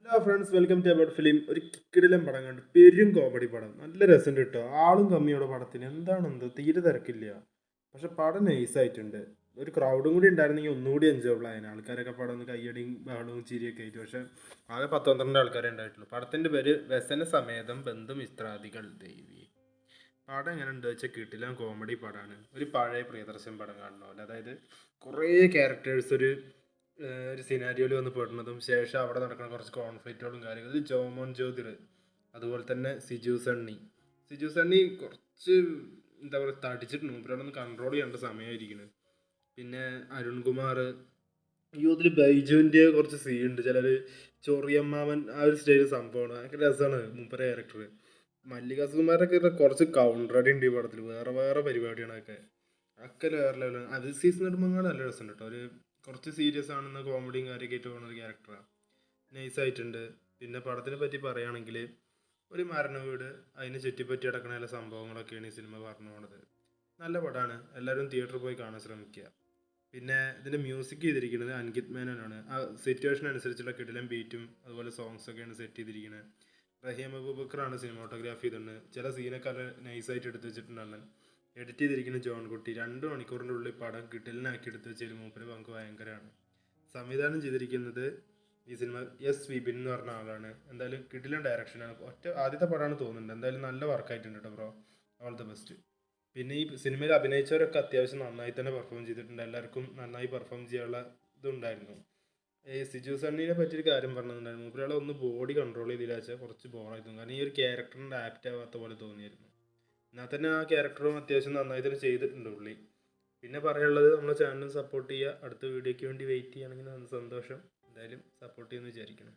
Hello friends, welcome to about film. ഒരു കിക്കിടിലൻ പടം കണ്ടു. പെരും കോമഡി പടം, നല്ല രസമുണ്ട് കേട്ടോ. ആളും കമ്മിയോടെ പടത്തിന് എന്താണെന്തോ തീരെ തിരക്കില്ല. പക്ഷെ പടം നൈസായിട്ടുണ്ട്. ഒരു ക്രൗഡും കൂടി ഉണ്ടായിരുന്നെങ്കിൽ ഒന്നുകൂടി എൻജോയബിൾ ആയിരുന്നു. ആൾക്കാരൊക്കെ പടം ഒന്ന് കയ്യടിയും ബഹളവും ചിരിയൊക്കെ ആയിട്ട്. പക്ഷെ ആകെ 10-12 ആൾക്കാരെ ഉണ്ടായിട്ടുള്ളൂ. പടത്തിന്റെ പേര് വ്യസന സമേതം ബന്ധുമിത്രാദികൾ ദേവി. പടം എങ്ങനെ ഉണ്ട് വെച്ചാൽ കിട്ടില്ല, കോമഡി പടമാണ്. ഒരു പഴയ പ്രിയദർശൻ പടം കാണുന്ന പോലെ. അതായത് കുറേ ക്യാരക്ടേഴ്സ് ഒരു സിനാരിയോയിൽ വന്ന് പെടുന്നതും ശേഷം അവിടെ നടക്കുന്ന കുറച്ച് കോൺഫ്ലിക്റ്റുകളും കാര്യങ്ങളും. ഇത് ജോമോൻ ജ്യോതിർ, അതുപോലെ തന്നെ സിജു സണ്ണി കുറച്ച് എന്താ പറയുക തടിച്ചിട്ടുണ്ട്. മൂപ്പരോടൊന്ന് കൺട്രോൾ ചെയ്യേണ്ട സമയമായിരിക്കുന്നത്. പിന്നെ അരുൺകുമാർ, ഇതിൽ ബൈജുവിൻ്റെ കുറച്ച് സീൻ ഉണ്ട്. ചിലർ ചൊറിയമ്മാവൻ ആ ഒരു സ്റ്റൈൽ സംഭവമാണ്. ഭയങ്കര രസമാണ് മൂപ്പര ക്യാരക്ടർ. മല്ലിക സുകുമാരൊക്കെ കുറച്ച് കൗണ്ടറടി ഉണ്ട് ഈ പടത്തിൽ. വേറെ വേറെ പരിപാടിയാണ് അതൊക്കെ വേറെ ലെവലാണ്. അത് സീസൺ ഇടുമ്പോൾ നല്ല രസമുണ്ട് കേട്ടോ. ഒരു കുറച്ച് സീരിയസ് ആണെന്ന കോമഡിയും കാര്യമൊക്കെ ആയിട്ട് പോകുന്ന ഒരു ക്യാരക്ടറാണ്. നൈസായിട്ടുണ്ട്. പിന്നെ പടത്തിനെ പറ്റി പറയുകയാണെങ്കിൽ ഒരു മരണ വീട്, അതിനെ ചുറ്റിപ്പറ്റി കിടക്കുന്ന ചില സംഭവങ്ങളൊക്കെയാണ് ഈ സിനിമ പറഞ്ഞു പോണത്. നല്ല പടമാണ്, എല്ലാവരും തിയേറ്ററിൽ പോയി കാണാൻ ശ്രമിക്കുക. പിന്നെ ഇതിൻ്റെ മ്യൂസിക് ചെയ്തിരിക്കുന്നത് അൻകിത് മേനോനാണ്. ആ സിറ്റുവേഷൻ അനുസരിച്ചുള്ള കിടിലൻ ബീറ്റും അതുപോലെ സോങ്സൊക്കെയാണ് സെറ്റ് ചെയ്തിരിക്കുന്നത്. റഹീം അബൂബക്കറാണ് സിനിമാട്ടോഗ്രാഫി ചെയ്തിട്ടുണ്ട്. ചില സീനൊക്കെ അത് നൈസായിട്ട് എടുത്ത് വെച്ചിട്ടുണ്ടാണ്. എഡിറ്റ് ചെയ്തിരിക്കുന്ന ജോൺകുട്ടി. 2 മണിക്കൂറിൻ്റെ ഉള്ളിൽ പടം കിട്ടലിനാക്കി എടുത്ത് വെച്ചതിൽ മൂപ്പര് പങ്ക് ഭയങ്കരമാണ്. സംവിധാനം ചെയ്തിരിക്കുന്നത് ഈ സിനിമ വിപിൻ എന്ന് പറഞ്ഞ ആളാണ്. എന്തായാലും കിടിലൻ ഡയറക്ഷനാണ്. ആദ്യത്തെ പടമാണ് തോന്നുന്നുണ്ട്. എന്തായാലും നല്ല വർക്കായിട്ടുണ്ട് കേട്ടോ ബ്രോ. All the best. പിന്നെ ഈ സിനിമയിൽ അഭിനയിച്ചവരൊക്കെ അത്യാവശ്യം നന്നായി തന്നെ പെർഫോം ചെയ്തിട്ടുണ്ട്. എല്ലാവർക്കും നന്നായി പെർഫോം ചെയ്യാനുള്ള ഇതുണ്ടായിരുന്നു. ഈ സിജു സണ്ണിനെ പറ്റിയൊരു കാര്യം പറഞ്ഞിട്ടുണ്ടായിരുന്നു. മൂപ്പരാളെ ഒന്ന് ബോഡി കൺട്രോൾ ചെയ്തില്ല വെച്ചാൽ കുറച്ച് ബോറായിരുന്നു. കാരണം ഈ ഒരു ക്യാരക്ടറിൻ്റെ ആപ്റ്റ് ആവാത്ത പോലെ തോന്നിയിരുന്നു. എന്നാൽ തന്നെ ആ ക്യാരക്ടറും അത്യാവശ്യം നന്നായി തന്നെ ചെയ്തിട്ടുണ്ട് പുള്ളി. പിന്നെ പറയാനുള്ളത്, നമ്മുടെ ചാനൽ സപ്പോർട്ട് ചെയ്യുക. അടുത്ത വീഡിയോയ്ക്ക് വേണ്ടി വെയിറ്റ് ചെയ്യുകയാണെങ്കിൽ നല്ല സന്തോഷം. എന്തായാലും സപ്പോർട്ട് ചെയ്യുമെന്ന് വിചാരിക്കണം.